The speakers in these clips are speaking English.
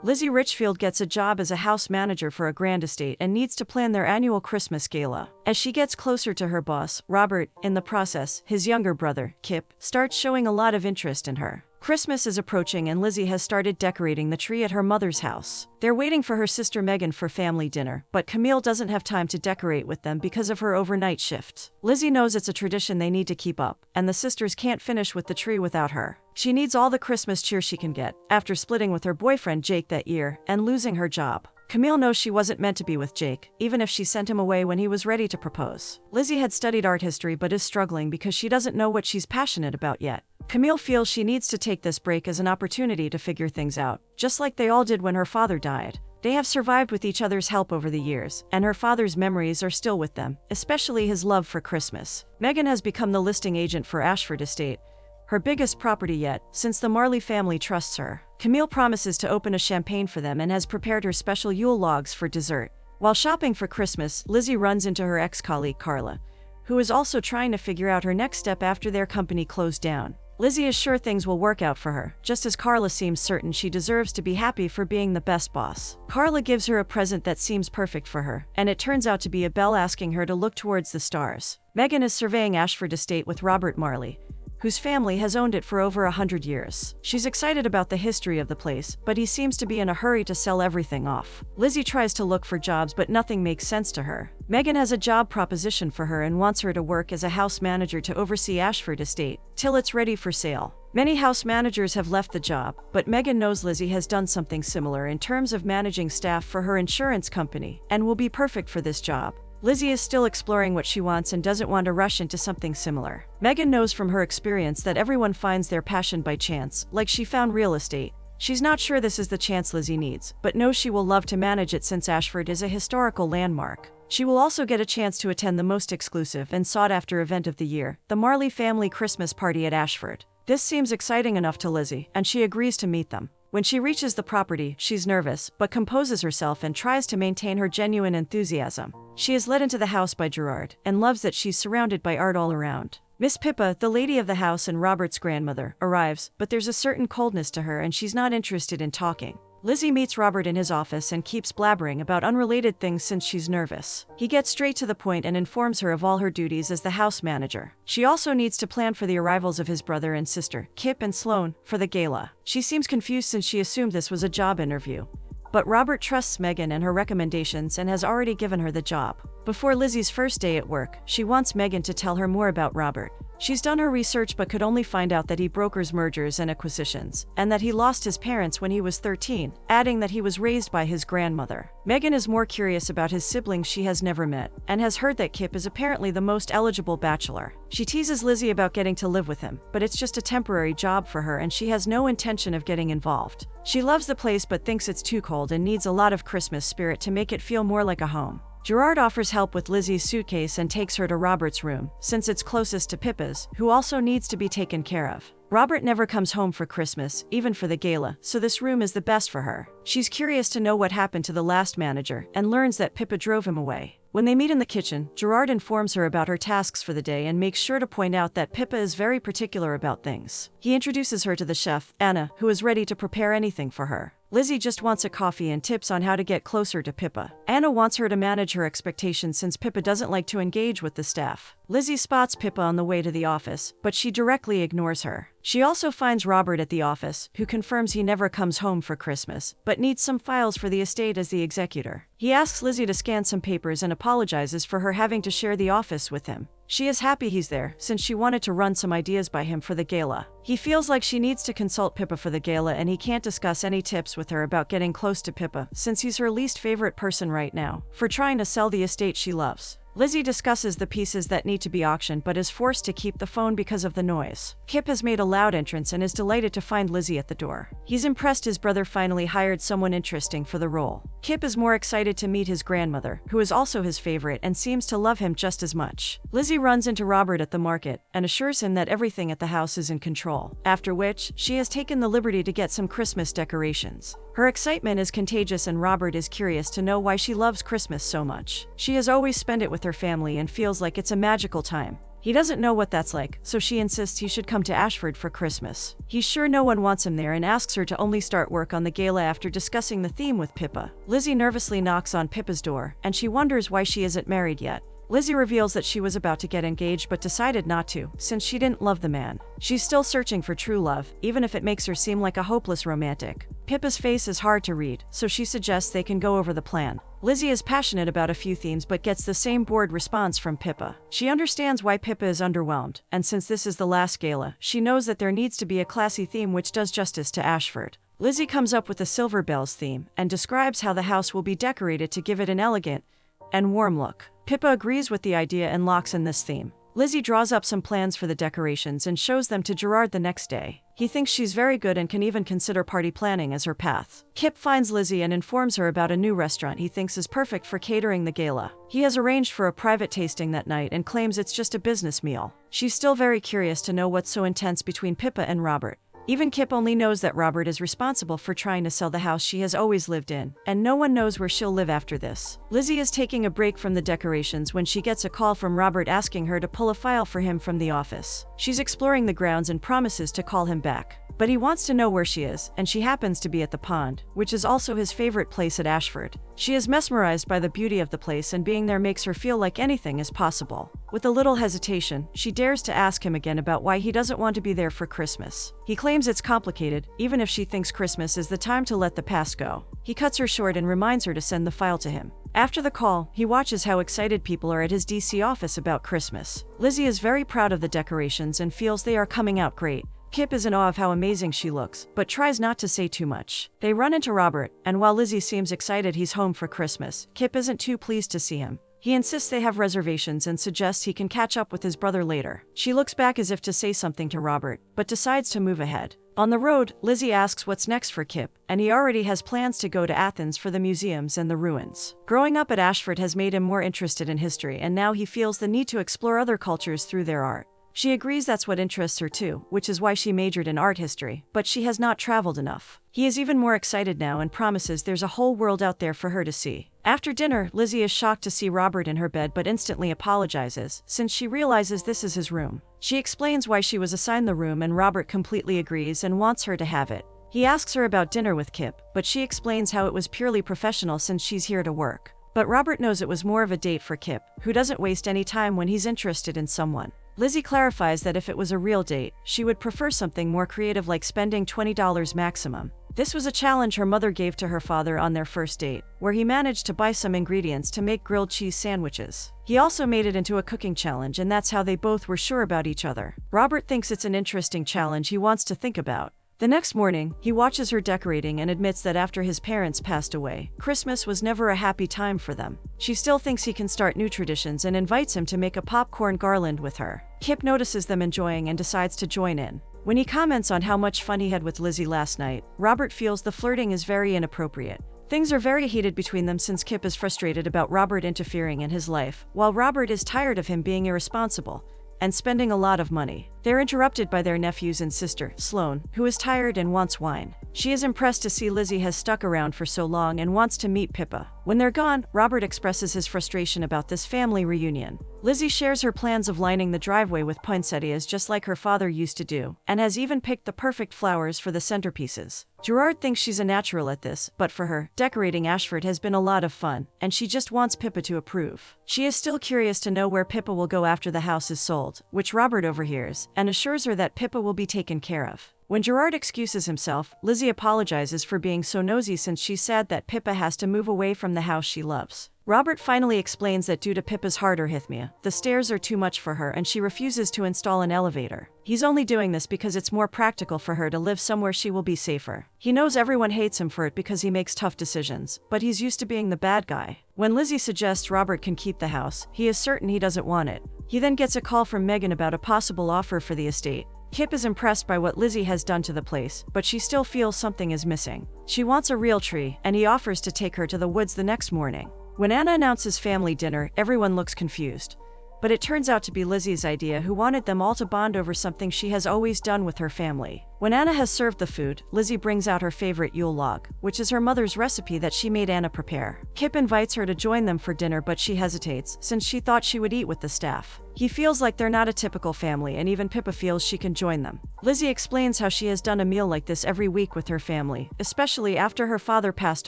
Lizzie Richfield gets a job as a house manager for a grand estate and needs to plan their annual Christmas gala. As she gets closer to her boss, Robert, in the process, his younger brother, Kip, starts showing a lot of interest in her. Christmas is approaching and Lizzie has started decorating the tree at her mother's house. They're waiting for her sister Megan for family dinner, but Camille doesn't have time to decorate with them because of her overnight shift. Lizzie knows it's a tradition they need to keep up, and the sisters can't finish with the tree without her. She needs all the Christmas cheer she can get, after splitting with her boyfriend Jake that year and losing her job. Camille knows she wasn't meant to be with Jake, even if she sent him away when he was ready to propose. Lizzie had studied art history but is struggling because she doesn't know what she's passionate about yet. Camille feels she needs to take this break as an opportunity to figure things out, just like they all did when her father died. They have survived with each other's help over the years, and her father's memories are still with them, especially his love for Christmas. Megan has become the listing agent for Ashford estate, her biggest property yet, since the Marley family trusts her. Camille promises to open a champagne for them and has prepared her special Yule logs for dessert. While shopping for Christmas, Lizzie runs into her ex-colleague Carla, who is also trying to figure out her next step after their company closed down. Lizzie is sure things will work out for her, just as Carla seems certain she deserves to be happy for being the best boss. Carla gives her a present that seems perfect for her, and it turns out to be a bell asking her to look towards the stars. Megan is surveying Ashford estate with Robert Marley, whose family has owned it for over 100 years. She's excited about the history of the place, but he seems to be in a hurry to sell everything off. Lizzie tries to look for jobs, but nothing makes sense to her. Megan has a job proposition for her and wants her to work as a house manager to oversee Ashford estate till it's ready for sale. Many house managers have left the job, but Megan knows Lizzie has done something similar in terms of managing staff for her insurance company and will be perfect for this job. Lizzie is still exploring what she wants and doesn't want to rush into something similar. Megan knows from her experience that everyone finds their passion by chance, like she found real estate. She's not sure this is the chance Lizzie needs, but knows she will love to manage it since Ashford is a historical landmark. She will also get a chance to attend the most exclusive and sought-after event of the year, the Marley family Christmas party at Ashford. This seems exciting enough to Lizzie, and she agrees to meet them. When she reaches the property, she's nervous, but composes herself and tries to maintain her genuine enthusiasm. She is led into the house by Gerard, and loves that she's surrounded by art all around. Miss Pippa, the lady of the house and Robert's grandmother, arrives, but there's a certain coldness to her and she's not interested in talking. Lizzie meets Robert in his office and keeps blabbering about unrelated things since she's nervous. He gets straight to the point and informs her of all her duties as the house manager. She also needs to plan for the arrivals of his brother and sister, Kip and Sloane, for the gala. She seems confused since she assumed this was a job interview. But Robert trusts Megan and her recommendations and has already given her the job. Before Lizzie's first day at work, she wants Megan to tell her more about Robert. She's done her research but could only find out that he brokers mergers and acquisitions, and that he lost his parents when he was 13, adding that he was raised by his grandmother. Megan is more curious about his siblings she has never met, and has heard that Kip is apparently the most eligible bachelor. She teases Lizzie about getting to live with him, but it's just a temporary job for her and she has no intention of getting involved. She loves the place but thinks it's too cold and needs a lot of Christmas spirit to make it feel more like a home. Gerard offers help with Lizzie's suitcase and takes her to Robert's room, since it's closest to Pippa's, who also needs to be taken care of. Robert never comes home for Christmas, even for the gala, so this room is the best for her. She's curious to know what happened to the last manager, and learns that Pippa drove him away. When they meet in the kitchen, Gerard informs her about her tasks for the day and makes sure to point out that Pippa is very particular about things. He introduces her to the chef, Anna, who is ready to prepare anything for her. Lizzie just wants a coffee and tips on how to get closer to Pippa. Anna wants her to manage her expectations since Pippa doesn't like to engage with the staff. Lizzie spots Pippa on the way to the office, but she directly ignores her. She also finds Robert at the office, who confirms he never comes home for Christmas, but needs some files for the estate as the executor. He asks Lizzie to scan some papers and apologizes for her having to share the office with him. She is happy he's there, since she wanted to run some ideas by him for the gala. He feels like she needs to consult Pippa for the gala and he can't discuss any tips with her about getting close to Pippa, since he's her least favorite person right now, for trying to sell the estate she loves. Lizzie discusses the pieces that need to be auctioned but is forced to keep the phone because of the noise. Kip has made a loud entrance and is delighted to find Lizzie at the door. He's impressed his brother finally hired someone interesting for the role. Kip is more excited to meet his grandmother, who is also his favorite and seems to love him just as much. Lizzie runs into Robert at the market and assures him that everything at the house is in control, after which she has taken the liberty to get some Christmas decorations. Her excitement is contagious and Robert is curious to know why she loves Christmas so much. She has always spent it with her family and feels like it's a magical time. He He doesn't know what that's like, so she insists he should come to Ashford for Christmas. He's sure no one wants him there and asks her to only start work on the gala after discussing the theme with Pippa. Lizzie nervously knocks on Pippa's door, and she wonders why she isn't married yet. Lizzie reveals that she was about to get engaged but decided not to, since she didn't love the man. She's still searching for true love, even if it makes her seem like a hopeless romantic. Pippa's face is hard to read, so she suggests they can go over the plan. Lizzie is passionate about a few themes but gets the same bored response from Pippa. She understands why Pippa is underwhelmed, and since this is the last gala, she knows that there needs to be a classy theme which does justice to Ashford. Lizzie comes up with the Silver Bells theme, and describes how the house will be decorated to give it an elegant and warm look. Pippa agrees with the idea and locks in this theme. Lizzie draws up some plans for the decorations and shows them to Gerard the next day. He thinks she's very good and can even consider party planning as her path. Kip finds Lizzie and informs her about a new restaurant he thinks is perfect for catering the gala. He has arranged for a private tasting that night and claims it's just a business meal. She's still very curious to know what's so intense between Pippa and Robert. Even Kip only knows that Robert is responsible for trying to sell the house she has always lived in, and no one knows where she'll live after this. Lizzie is taking a break from the decorations when she gets a call from Robert asking her to pull a file for him from the office. She's exploring the grounds and promises to call him back. But he wants to know where she is, and she happens to be at the pond, which is also his favorite place at Ashford. She is mesmerized by the beauty of the place, and being there makes her feel like anything is possible. With a little hesitation, she dares to ask him again about why he doesn't want to be there for Christmas. He claims it's complicated, even if she thinks Christmas is the time to let the past go. He cuts her short and reminds her to send the file to him. After the call, he watches how excited people are at his DC office about Christmas. Lizzie is very proud of the decorations and feels they are coming out great. Kip is in awe of how amazing she looks, but tries not to say too much. They run into Robert, and while Lizzie seems excited he's home for Christmas, Kip isn't too pleased to see him. He insists they have reservations and suggests he can catch up with his brother later. She looks back as if to say something to Robert, but decides to move ahead. On the road, Lizzie asks what's next for Kip, and he already has plans to go to Athens for the museums and the ruins. Growing up at Ashford has made him more interested in history, and now he feels the need to explore other cultures through their art. She agrees that's what interests her too, which is why she majored in art history, but she has not traveled enough. He is even more excited now and promises there's a whole world out there for her to see. After dinner, Lizzie is shocked to see Robert in her bed but instantly apologizes, since she realizes this is his room. She explains why she was assigned the room, and Robert completely agrees and wants her to have it. He asks her about dinner with Kip, but she explains how it was purely professional since she's here to work. But Robert knows it was more of a date for Kip, who doesn't waste any time when he's interested in someone. Lizzie clarifies that if it was a real date, she would prefer something more creative like spending $20 maximum. This was a challenge her mother gave to her father on their first date, where he managed to buy some ingredients to make grilled cheese sandwiches. He also made it into a cooking challenge, and that's how they both were sure about each other. Robert thinks it's an interesting challenge he wants to think about. The next morning, he watches her decorating and admits that after his parents passed away, Christmas was never a happy time for them. She still thinks he can start new traditions and invites him to make a popcorn garland with her. Kip notices them enjoying and decides to join in. When he comments on how much fun he had with Lizzie last night, Robert feels the flirting is very inappropriate. Things are very heated between them since Kip is frustrated about Robert interfering in his life, while Robert is tired of him being irresponsible and spending a lot of money. They're interrupted by their nephews and sister, Sloane, who is tired and wants wine. She is impressed to see Lizzie has stuck around for so long and wants to meet Pippa. When they're gone, Robert expresses his frustration about this family reunion. Lizzie shares her plans of lining the driveway with poinsettias just like her father used to do, and has even picked the perfect flowers for the centerpieces. Gerard thinks she's a natural at this, but for her, decorating Ashford has been a lot of fun, and she just wants Pippa to approve. She is still curious to know where Pippa will go after the house is sold, which Robert overhears, and assures her that Pippa will be taken care of. When Gerard excuses himself, Lizzie apologizes for being so nosy since she's sad that Pippa has to move away from the house she loves. Robert finally explains that due to Pippa's heart arrhythmia, the stairs are too much for her and she refuses to install an elevator. He's only doing this because it's more practical for her to live somewhere she will be safer. He knows everyone hates him for it because he makes tough decisions, but he's used to being the bad guy. When Lizzie suggests Robert can keep the house, he is certain he doesn't want it. He then gets a call from Megan about a possible offer for the estate. Kip is impressed by what Lizzie has done to the place, but she still feels something is missing. She wants a real tree, and he offers to take her to the woods the next morning. When Anna announces family dinner, everyone looks confused. but it turns out to be Lizzie's idea, who wanted them all to bond over something she has always done with her family. When Anna has served the food, Lizzie brings out her favorite Yule log, which is her mother's recipe that she made Anna prepare. Kip invites her to join them for dinner, but she hesitates, since she thought she would eat with the staff. He feels like they're not a typical family, and even Pippa feels she can join them. Lizzie explains how she has done a meal like this every week with her family, especially after her father passed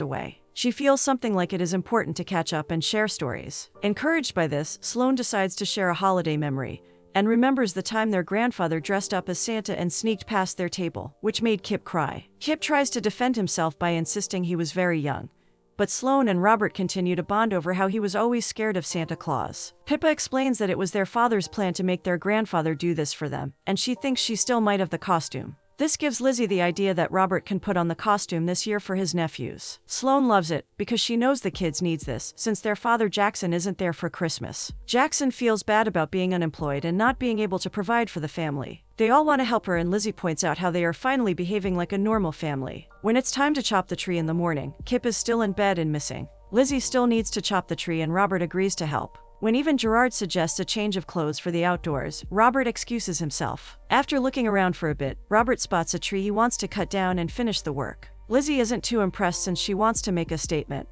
away. She feels something like it is important to catch up and share stories. Encouraged by this, Sloane decides to share a holiday memory, and remembers the time their grandfather dressed up as Santa and sneaked past their table, which made Kip cry. Kip tries to defend himself by insisting he was very young, but Sloane and Robert continue to bond over how he was always scared of Santa Claus. Pippa explains that it was their father's plan to make their grandfather do this for them, and she thinks she still might have the costume. This gives Lizzie the idea that Robert can put on the costume this year for his nephews. Sloane loves it, because she knows the kids needs this, since their father Jackson isn't there for Christmas. Jackson feels bad about being unemployed and not being able to provide for the family. They all want to help her, and Lizzie points out how they are finally behaving like a normal family. When it's time to chop the tree in the morning, Kip is still in bed and missing. Lizzie still needs to chop the tree, and Robert agrees to help. When even Gerard suggests a change of clothes for the outdoors, Robert excuses himself. After looking around for a bit, Robert spots a tree he wants to cut down and finish the work. Lizzie isn't too impressed, since she wants to make a statement,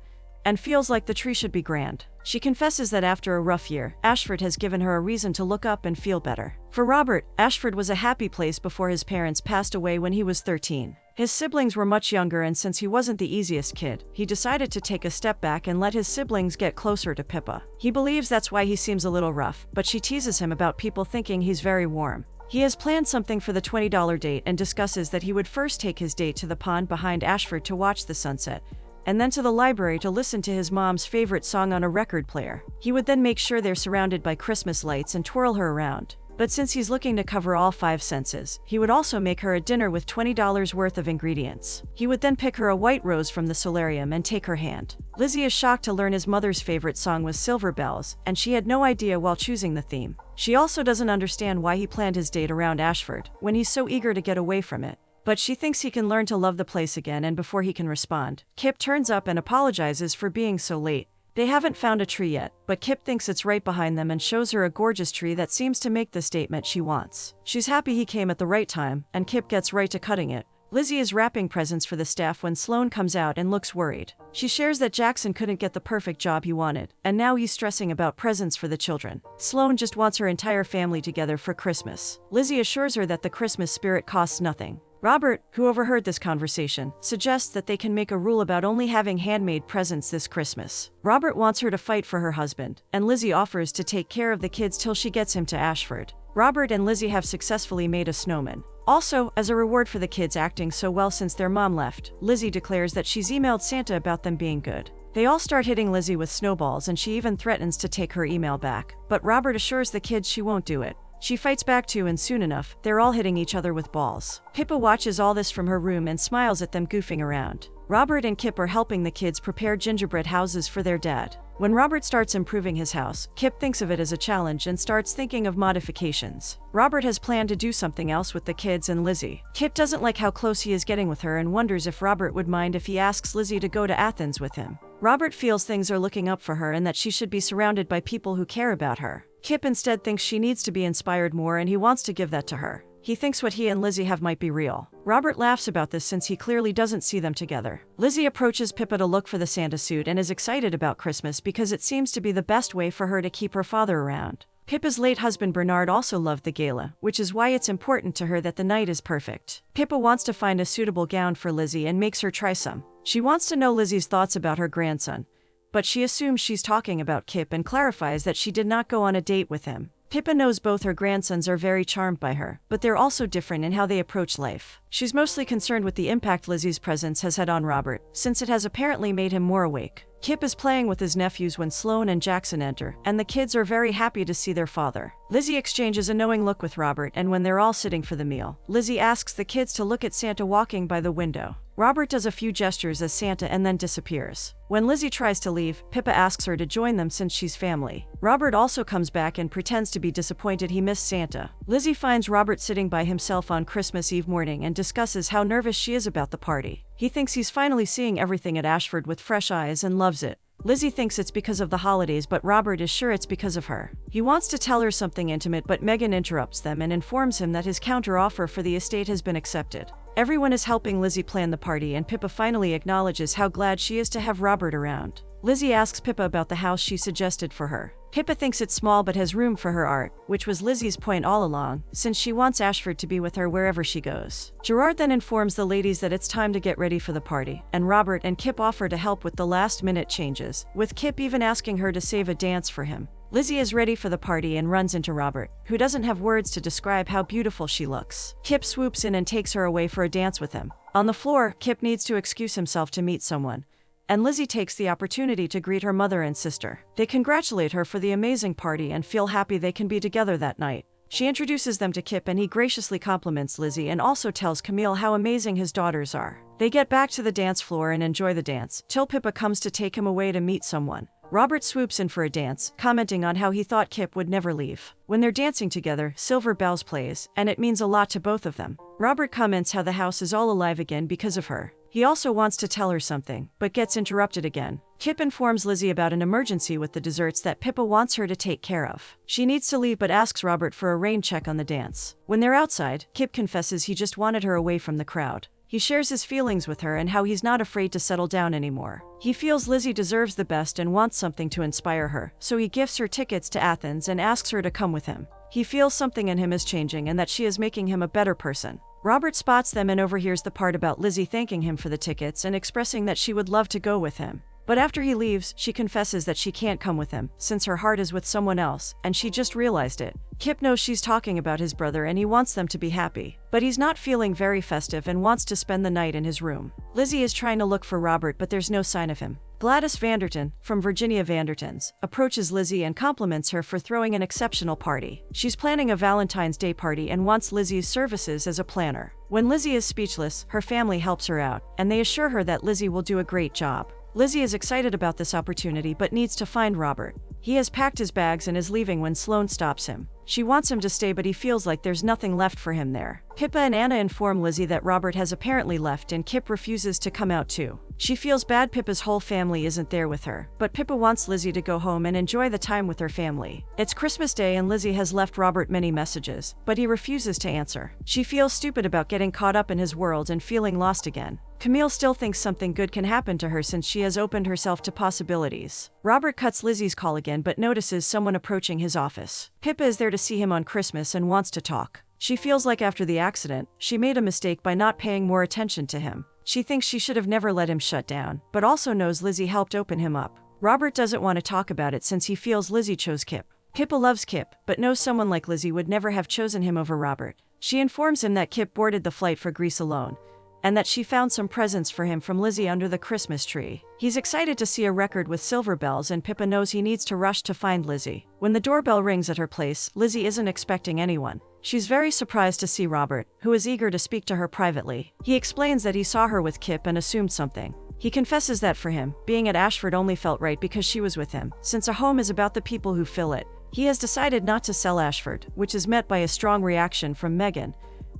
and feels like the tree should be grand. She confesses that after a rough year, Ashford has given her a reason to look up and feel better. For Robert, Ashford was a happy place before his parents passed away when he was 13. His siblings were much younger, and since he wasn't the easiest kid, he decided to take a step back and let his siblings get closer to Pippa. He believes that's why he seems a little rough, but she teases him about people thinking he's very warm. He has planned something for the $20 date and discusses that he would first take his date to the pond behind Ashford to watch the sunset, and then to the library to listen to his mom's favorite song on a record player. He would then make sure they're surrounded by Christmas lights and twirl her around. But since he's looking to cover all 5 senses, he would also make her a dinner with $20 worth of ingredients. He would then pick her a white rose from the solarium and take her hand. Lizzie is shocked to learn his mother's favorite song was Silver Bells, and she had no idea while choosing the theme. She also doesn't understand why he planned his date around Ashford, when he's so eager to get away from it. But she thinks he can learn to love the place again, and before he can respond, Kip turns up and apologizes for being so late. They haven't found a tree yet, but Kip thinks it's right behind them and shows her a gorgeous tree that seems to make the statement she wants. She's happy he came at the right time, and Kip gets right to cutting it. Lizzie is wrapping presents for the staff when Sloane comes out and looks worried. She shares that Jackson couldn't get the perfect job he wanted, and now he's stressing about presents for the children. Sloane just wants her entire family together for Christmas. Lizzie assures her that the Christmas spirit costs nothing. Robert, who overheard this conversation, suggests that they can make a rule about only having handmade presents this Christmas. Robert wants her to fight for her husband, and Lizzie offers to take care of the kids till she gets him to Ashford. Robert and Lizzie have successfully made a snowman. Also, as a reward for the kids acting so well since their mom left, Lizzie declares that she's emailed Santa about them being good. They all start hitting Lizzie with snowballs, and she even threatens to take her email back. But Robert assures the kids she won't do it. She fights back too, and soon enough, they're all hitting each other with balls. Pippa watches all this from her room and smiles at them goofing around. Robert and Kip are helping the kids prepare gingerbread houses for their dad. When Robert starts improving his house, Kip thinks of it as a challenge and starts thinking of modifications. Robert has planned to do something else with the kids and Lizzie. Kip doesn't like how close he is getting with her and wonders if Robert would mind if he asks Lizzie to go to Athens with him. Robert feels things are looking up for her and that she should be surrounded by people who care about her. Kip instead thinks she needs to be inspired more, and he wants to give that to her. He thinks what he and Lizzie have might be real. Robert laughs about this since he clearly doesn't see them together. Lizzie approaches Pippa to look for the Santa suit and is excited about Christmas because it seems to be the best way for her to keep her father around. Pippa's late husband Bernard also loved the gala, which is why it's important to her that the night is perfect. Pippa wants to find a suitable gown for Lizzie and makes her try some. She wants to know Lizzie's thoughts about her grandson, but she assumes she's talking about Kip and clarifies that she did not go on a date with him. Pippa knows both her grandsons are very charmed by her, but they're also different in how they approach life. She's mostly concerned with the impact Lizzie's presence has had on Robert, since it has apparently made him more awake. Kip is playing with his nephews when Sloane and Jackson enter, and the kids are very happy to see their father. Lizzie exchanges a knowing look with Robert, and when they're all sitting for the meal, Lizzie asks the kids to look at Santa walking by the window. Robert does a few gestures as Santa and then disappears. When Lizzie tries to leave, Pippa asks her to join them since she's family. Robert also comes back and pretends to be disappointed he missed Santa. Lizzie finds Robert sitting by himself on Christmas Eve morning and discusses how nervous she is about the party. He thinks he's finally seeing everything at Ashford with fresh eyes and loves it. Lizzie thinks it's because of the holidays, but Robert is sure it's because of her. He wants to tell her something intimate, but Megan interrupts them and informs him that his counter-offer for the estate has been accepted. Everyone is helping Lizzie plan the party, and Pippa finally acknowledges how glad she is to have Robert around. Lizzie asks Pippa about the house she suggested for her. Pippa thinks it's small but has room for her art, which was Lizzie's point all along, since she wants Ashford to be with her wherever she goes. Gerard then informs the ladies that it's time to get ready for the party, and Robert and Kip offer to help with the last-minute changes, with Kip even asking her to save a dance for him. Lizzie is ready for the party and runs into Robert, who doesn't have words to describe how beautiful she looks. Kip swoops in and takes her away for a dance with him. On the floor, Kip needs to excuse himself to meet someone, and Lizzie takes the opportunity to greet her mother and sister. They congratulate her for the amazing party and feel happy they can be together that night. She introduces them to Kip and he graciously compliments Lizzie and also tells Camille how amazing his daughters are. They get back to the dance floor and enjoy the dance, till Pippa comes to take him away to meet someone. Robert swoops in for a dance, commenting on how he thought Kip would never leave. When they're dancing together, Silver Bells plays, and it means a lot to both of them. Robert comments how the house is all alive again because of her. He also wants to tell her something, but gets interrupted again. Kip informs Lizzie about an emergency with the desserts that Pippa wants her to take care of. She needs to leave but asks Robert for a rain check on the dance. When they're outside, Kip confesses he just wanted her away from the crowd. He shares his feelings with her and how he's not afraid to settle down anymore. He feels Lizzie deserves the best and wants something to inspire her, so he gifts her tickets to Athens and asks her to come with him. He feels something in him is changing and that she is making him a better person. Robert spots them and overhears the part about Lizzie thanking him for the tickets and expressing that she would love to go with him. But after he leaves, she confesses that she can't come with him, since her heart is with someone else, and she just realized it. Kip knows she's talking about his brother and he wants them to be happy. But he's not feeling very festive and wants to spend the night in his room. Lizzie is trying to look for Robert, but there's no sign of him. Gladys Vanderton, from Virginia Vandertons, approaches Lizzie and compliments her for throwing an exceptional party. She's planning a Valentine's Day party and wants Lizzie's services as a planner. When Lizzie is speechless, her family helps her out, and they assure her that Lizzie will do a great job. Lizzie is excited about this opportunity but needs to find Robert. He has packed his bags and is leaving when Sloane stops him. She wants him to stay, but he feels like there's nothing left for him there. Pippa and Anna inform Lizzie that Robert has apparently left and Kip refuses to come out too. She feels bad Pippa's whole family isn't there with her, but Pippa wants Lizzie to go home and enjoy the time with her family. It's Christmas Day and Lizzie has left Robert many messages, but he refuses to answer. She feels stupid about getting caught up in his world and feeling lost again. Camille still thinks something good can happen to her since she has opened herself to possibilities. Robert cuts Lizzie's call again but notices someone approaching his office. Pippa is there to see him on Christmas and wants to talk. She feels like after the accident, she made a mistake by not paying more attention to him. She thinks she should have never let him shut down, but also knows Lizzie helped open him up. Robert doesn't want to talk about it since he feels Lizzie chose Kip. Pippa loves Kip, but knows someone like Lizzie would never have chosen him over Robert. She informs him that Kip boarded the flight for Greece alone, and that she found some presents for him from Lizzie under the Christmas tree. He's excited to see a record with silver bells, and Pippa knows he needs to rush to find Lizzie. When the doorbell rings at her place, Lizzie isn't expecting anyone. She's very surprised to see Robert, who is eager to speak to her privately. He explains that he saw her with Kip and assumed something. He confesses that for him, being at Ashford only felt right because she was with him. Since a home is about the people who fill it, he has decided not to sell Ashford, which is met by a strong reaction from Megan,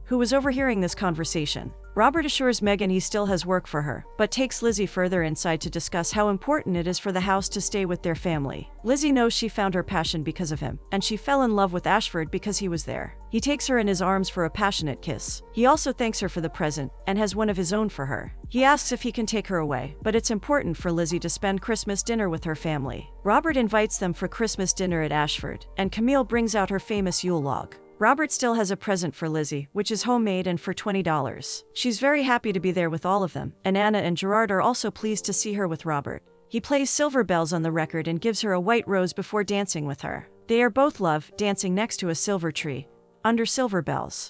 who was overhearing this conversation. Robert assures Megan he still has work for her, but takes Lizzie further inside to discuss how important it is for the house to stay with their family. Lizzie knows she found her passion because of him, and she fell in love with Ashford because he was there. He takes her in his arms for a passionate kiss. He also thanks her for the present, and has one of his own for her. He asks if he can take her away, but it's important for Lizzie to spend Christmas dinner with her family. Robert invites them for Christmas dinner at Ashford, and Camille brings out her famous Yule log. Robert still has a present for Lizzie, which is homemade and for $20. She's very happy to be there with all of them, and Anna and Gerard are also pleased to see her with Robert. He plays Silver Bells on the record and gives her a white rose before dancing with her. They are both love, dancing next to a silver tree, under silver bells.